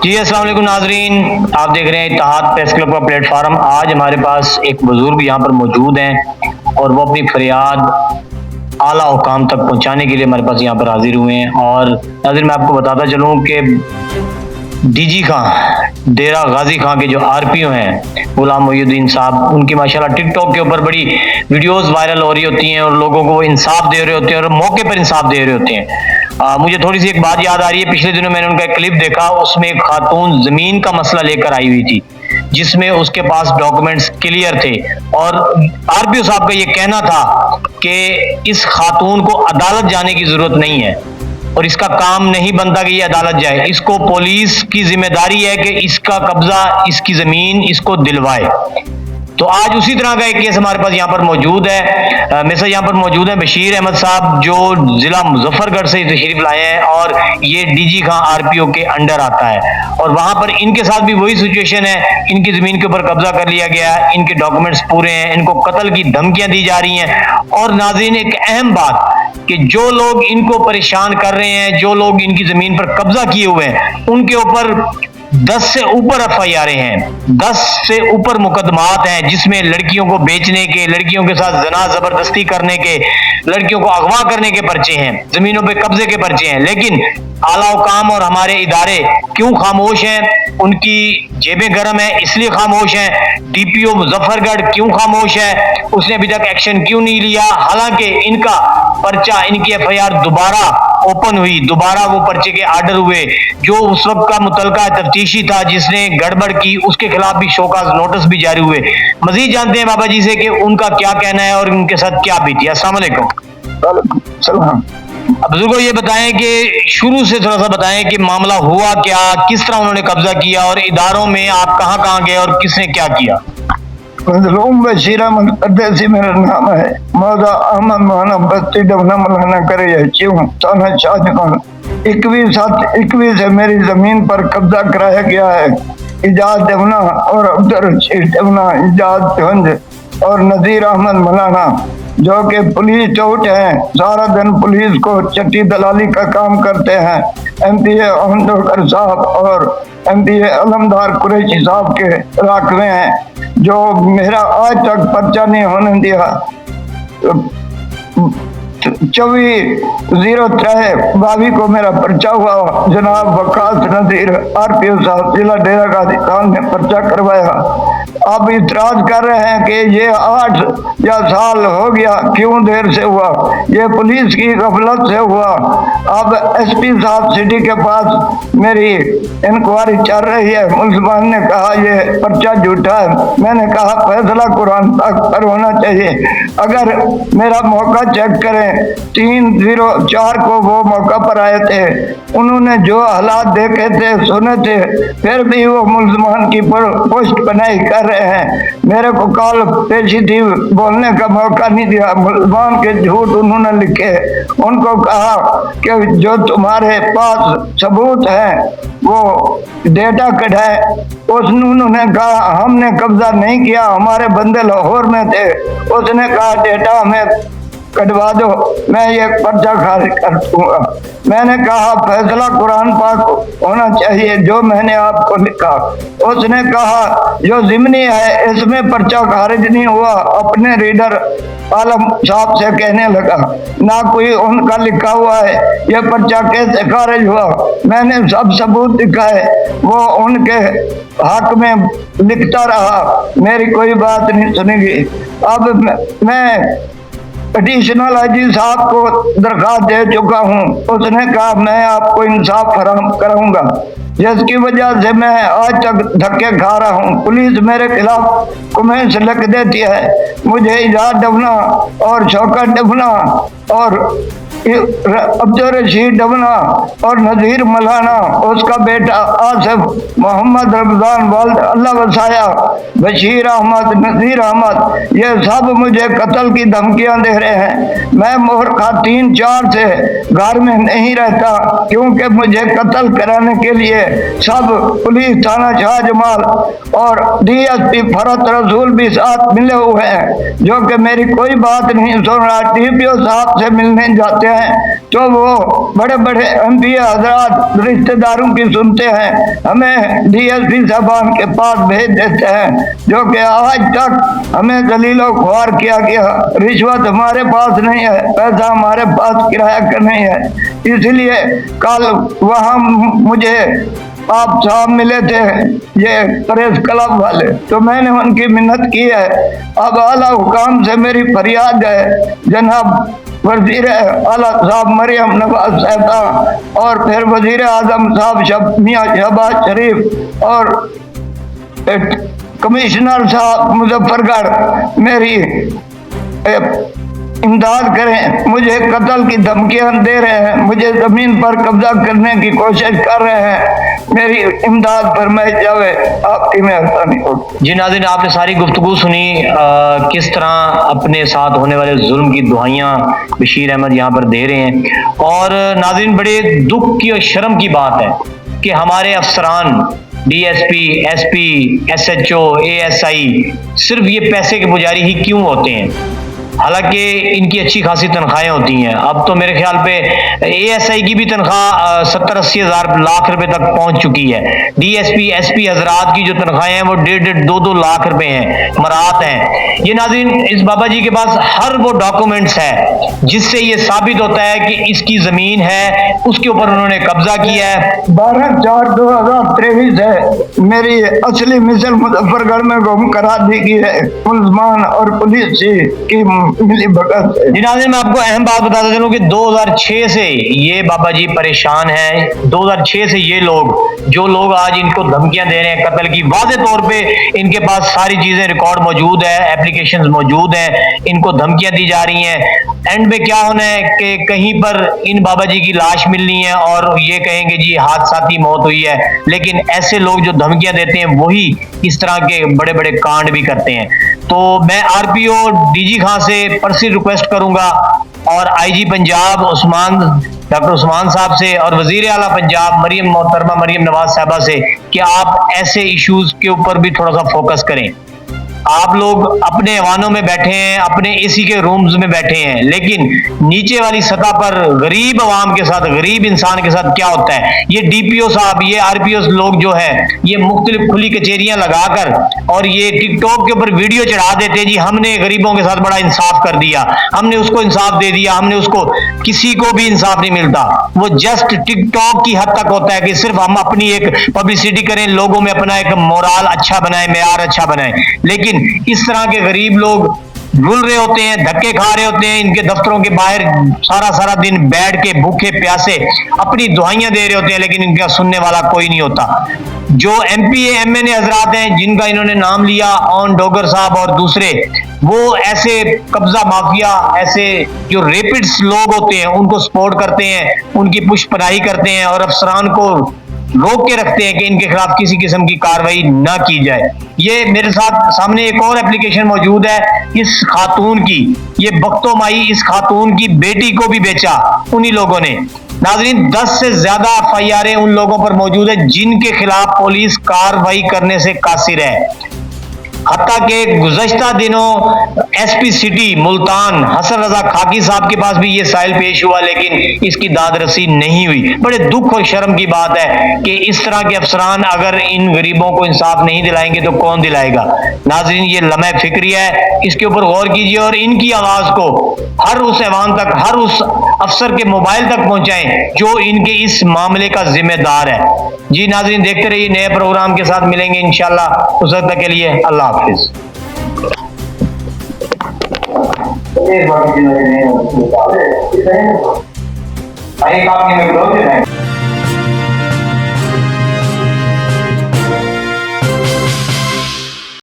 जी अस्सलाम वालेकुम नाजरीन, आप देख रहे हैं इत्तेहाद प्रेस क्लब का प्लेटफॉर्म। आज हमारे पास एक बुजुर्ग यहाँ पर मौजूद हैं और वो अपनी फरियाद आला हुकाम तक पहुँचाने के लिए हमारे पास यहाँ पर हाजिर हुए हैं। और नाज़रीन, मैं आपको बताता चलूँ कि डीजी खां, डेरा गाजी खां के जो आरपीओ हैं गुलाम मोहिउद्दीन साहब, उनकी माशाल्लाह टिकटॉक के ऊपर बड़ी वीडियोस वायरल हो रही होती हैं और लोगों को वो इंसाफ दे रहे होते हैं और मौके पर इंसाफ दे रहे होते हैं। मुझे थोड़ी सी एक बात याद आ रही है, पिछले दिनों मैंने उनका एक क्लिप देखा, उसमें एक खातून जमीन का मसला लेकर आई हुई थी जिसमें उसके पास डॉक्यूमेंट्स क्लियर थे और आरपीओ साहब का ये कहना था कि इस खातून को अदालत जाने की जरूरत नहीं है और इसका काम नहीं बनता कि ये अदालत जाए, इसको पुलिस की जिम्मेदारी है कि इसका कब्जा, इसकी जमीन इसको दिलवाए। तो आज उसी तरह का एक केस हमारे पास यहाँ पर मौजूद है। मेरे साथ यहाँ पर मौजूद है बशीर अहमद साहब, जो जिला मुजफ्फरगढ़ से तशरीफ लाए हैं और ये डीजी खां आरपीओ के अंडर आता है और वहां पर इनके साथ भी वही सिचुएशन है। इनकी जमीन के ऊपर कब्जा कर लिया गया है, इनके डॉक्यूमेंट्स पूरे हैं, इनको कत्ल की धमकियां दी जा रही हैं। और नाज़रीन, एक अहम बात कि जो लोग इनको परेशान कर रहे हैं, जो लोग इनकी जमीन पर कब्जा किए हुए हैं, उनके ऊपर 10 से ऊपर एफआईआर हैं, 10 से ऊपर मुकदमात हैं जिसमें लड़कियों को बेचने के, लड़कियों के साथ जना जबरदस्ती करने के, लड़कियों को अगवा करने के पर्चे हैं, जमीनों पे कब्जे के पर्चे हैं। लेकिन आला हुकाम और हमारे इदारे क्यों खामोश हैं? उनकी जेबें गर्म है इसलिए खामोश हैं। डीपीओ मुजफ्फरगढ़ क्यों खामोश है? उसने अभी तक एक्शन क्यों नहीं लिया? हालांकि इनका पर्चा, इनकी एफआईआर दोबारा ओपन हुई, दोबारा वो पर्चे के आर्डर हुए। जो उस वक्त का मुतलका तफ्तीशी था जिसने गड़बड़ की, उसके खिलाफ भी शोकाज नोटिस भी जारी हुए। मजीद जानते हैं बाबा जी से कि उनका क्या कहना है और उनके साथ क्या बीती। अस्सलाम वालेकुम। बुजुर्गो, ये बताएं कि शुरू से थोड़ा सा बताएं कि मामला हुआ क्या, किस तरह उन्होंने कब्जा किया और इदारों में आप कहां कहां गए और किसने क्या किया। मजलूम बशीर अहमद परदेसी मेरा नाम है। मौजा अहमद मोहना बस्ती डबना मलाना करे क्यों थाना शाहजहां 21/7/21 से मेरी जमीन पर कब्जा कराया गया है। इजाज देवना और अब्दुल रशीद देवना, इजाज देवंज और नजीर अहमद मलाना, जो कि पुलिस चौट हैं, सारा दिन पुलिस को चट्टी दलाली का काम करते हैं। एमपीए अहमदुल साहब और एमपीए अलमदार कुरैशी साहब के राखवे हैं, जो मेरा आज तक पर्चा नहीं होने दिया। 24/03/22 को मेरा पर्चा हुआ। जनाब वकास नजीर आरपीओ साहब जिला डेरा गाजी खान ने पर्चा करवाया। अब इतराज कर रहे हैं कि ये 8 या साल हो गया, क्यों देर से हुआ? ये पुलिस की गफलत से हुआ। अब एसपी साहब सिटी के पास मेरी इंक्वायरी चल रही है। मुसलमान ने कहा ये पर्चा झूठा है। मैंने कहा फैसला कुरान पाक पर होना चाहिए। अगर मेरा मौका चेक करें, 3/04 को वो मौका पर आए थे, उन्होंने जो हालात देखे थे, सुने थे, फिर भी वो मुसलमान की पोस्ट बनाई कर रहे हैं। मेरे को कॉल पेशी थी, बोलने का मौका नहीं दिया। मुसलमान के झूठ उन्होंने लिखे। उनको कहा कि जो तुम्हारे पास सबूत है वो डेटा कढ़ाए। उन्होंने कहा हमने कब्जा नहीं किया, हमारे बंदे लाहौर में थे। उसने कहा डेटा हमें कटवा दो, मैं ये पर्चा खारिज कर दूंगा। मैंने कहा फैसला कुरान पाक होना चाहिए, जो मैंने आपको लिखा। उसने कहा जो जिम्नी है इसमें पर्चा खारिज नहीं हुआ। अपने रीडर आलम साहब से कहने लगा, ना कोई उनका लिखा हुआ है, ये पर्चा कैसे खारिज हुआ? मैंने सब सबूत दिखाए, वो उनके हक में लिखता रहा, मेरी कोई बात नहीं सुनेगी। अब मैं एडिशनल आईजी साहब को दरखास्त दे चुका हूँ। उसने कहा मैं आपको इंसाफ फराहम कराऊंगा, जिसकी वजह से मैं आज तक धक्के खा रहा हूँ। पुलिस मेरे खिलाफ कमेंट्स लिख देती है। मुझे इजाज डबना और शौकत डबना और अब्दुल रशीद डबना और नजीर मलाना, उसका बेटा आसिफ मोहम्मद रमजान वाल्द अल्लाह वसाया, बशीर अहमद, नजीर अहमद, ये सब मुझे कत्ल की धमकियां दे रहे हैं। मैं मोहरखा 3-4 से घर में नहीं रहता, क्योंकि मुझे कत्ल कराने के लिए सब पुलिस थाना शाहजमाल और डीएसपी फरत रसूल भी साथ मिले हुए हैं, जो कि मेरी कोई बात नहीं सुन रहा। डीपीओ साहब से मिलने जाते हैं तो वो बड़े बड़े एमपी हजरात रिश्तेदारों की सुनते हैं, हमें डीएसपी साहबान के पास भेज देते हैं, जो कि आज तक हमें दलीलो ख्वार किया गया। रिश्वत हमारे पास नहीं है, पैसा हमारे पास किराया का नहीं है। इसलिए कल वहाँ मुझे आप साहब मिले थे, ये प्रेस क्लब वाले, तो मैंने उनकी मिन्नत की है। अब आला हुकाम से मेरी फरियाद है, जनाब वजीर आला साहब मरियम नवाज साहबा और फिर वजीर आजम साहब मियां शहबाज शरीफ और कमिश्नर साहब मुजफ्फरगढ़ मेरी इमदाद करें। मुझे कत्ल की धमकियां दे रहे हैं, मुझे जमीन पर कब्जा करने की कोशिश कर रहे हैं, मेरी इमदाद फरमाई जावे, आपकी मेहरबानी होगी। जी नाज़रीन, आपने सारी गुफ्तगू सुनी, किस तरह अपने साथ होने वाले जुल्म की दुआइयां बशीर अहमद यहाँ पर दे रहे हैं। और नाज़रीन, बड़े दुख की और शर्म की बात है कि हमारे अफसरान डीएसपी, एसपी, एसएचओ, एएसआई सिर्फ ये पैसे के पुजारी ही क्यों होते हैं, हालांकि इनकी अच्छी खासी तनख्वाहें होती हैं। अब तो मेरे ख्याल पे एएसआई की भी तनख्वाह 70-80 हज़ार लाख रुपए तक पहुंच चुकी है। डीएसपी, एसपी हजरात की जो तनख्वाहें हैं वो 1.5-2 लाख रुपए हैं, मरात हैं। ये नाज़रीन, इस बाबा जी के पास हर वो डॉक्यूमेंट्स है जिससे ये साबित होता है कि इसकी जमीन है, उसके ऊपर उन्होंने कब्जा किया है। 12/4/2023 है मेरी असली मिसल मुजफ्फरगढ़ में गुम करा दी गई है, मुल्जमान और पुलिस की मिली भगत। जी नाज़रीन, मैं आपको अहम बात बताता चलूं कि 2006 से ये बाबा जी परेशान हैं। 2006 से ये लोग, जो लोग आज इनको धमकियां दे रहे हैं कत्ल की, वाज़े तौर पे इनके पास सारी चीजें रिकॉर्ड मौजूद है, एप्लीकेशंस मौजूद हैं, इनको धमकियां दी जा रही हैं। एंड में क्या होना है कि कहीं पर इन बाबा जी की लाश मिलनी है और ये कहेंगे जी हादसाती मौत हुई है, लेकिन ऐसे लोग जो धमकियां देते हैं वही इस तरह के बड़े बड़े कांड भी करते हैं। तो मैं आरपीओ डीजी खान से पर्सनली रिक्वेस्ट करूंगा और आईजी पंजाब डॉक्टर उस्मान साहब से और वजीर आला पंजाब मोहतरमा मरियम नवाज साहबा से कि आप ऐसे इश्यूज के ऊपर भी थोड़ा सा फोकस करें। आप लोग अपने ऐवानों में बैठे हैं, अपने एसी के रूम्स में बैठे हैं, लेकिन नीचे वाली सतह पर गरीब आवाम के साथ, गरीब इंसान के साथ क्या होता है। ये डीपीओ साहब, ये आरपीओ लोग जो है, ये मुख्तलिफ खुली कचेरियां लगाकर और ये टिकटॉक के ऊपर वीडियो चढ़ा देते हैं जी हमने गरीबों के साथ बड़ा इंसाफ कर दिया, हमने उसको इंसाफ दे दिया, हमने उसको। किसी को भी इंसाफ नहीं मिलता। वो जस्ट टिकटॉक की हद तक होता है कि सिर्फ हम अपनी एक पब्लिसिटी करें, लोगों में अपना एक मोराल अच्छा बनाए, मेयार अच्छा बनाए, लेकिन इस तरह के गरीब लोग रुल रहे होते हैं, धक्के खा रहे होते हैं, इनके दफ्तरों के बाहर सारा दिन बैठ के भूखे प्यासे अपनी दुआइयां दे रहे होते हैं, लेकिन इनका सुनने वाला कोई नहीं होता। जो एमपी एमएनए हजरात हैं जिनका इन्होंने नाम लिया, ऑन डोगर साहब और दूसरे, वो ऐसे कब्जा माफिया, ऐसे जो रेपिड्स लोग होते हैं उनको सपोर्ट करते हैं, उनकी पुष्पनाही करते हैं और अफसरान को रोक के रखते हैं कि इनके खिलाफ किसी किस्म की कार्रवाई ना की जाए। ये मेरे साथ सामने एक और एप्लीकेशन मौजूद है इस खातून की, ये बख्तो माई, इस खातून की बेटी को भी बेचा उन्हीं लोगों ने। नाजरीन, 10 से ज्यादा एफआईआर उन लोगों पर मौजूद है जिनके खिलाफ पुलिस कार्रवाई करने से कासिर है। हत्ता के गुज़श्ता दिनों एसपी सिटी मुल्तान हसन रजा खाकी साहब के पास भी ये साइल पेश हुआ, लेकिन इसकी दाद रसी नहीं हुई। बड़े दुख और शर्म की बात है कि इस तरह के अफसरान अगर इन गरीबों को इंसाफ नहीं दिलाएंगे तो कौन दिलाएगा। नाज़रीन, ये लम्हे फिक्रिया है, इसके ऊपर गौर कीजिए और इनकी आवाज को हर उस ऐवान तक, हर उस अफसर के मोबाइल तक पहुंचाएं जो इनके इस मामले का जिम्मेदार है। जी नाज़रीन, देखते रहिए, नए प्रोग्राम के साथ मिलेंगे इंशाल्लाह। उस वक्त तक के लिए अल्लाह हाफिज। एक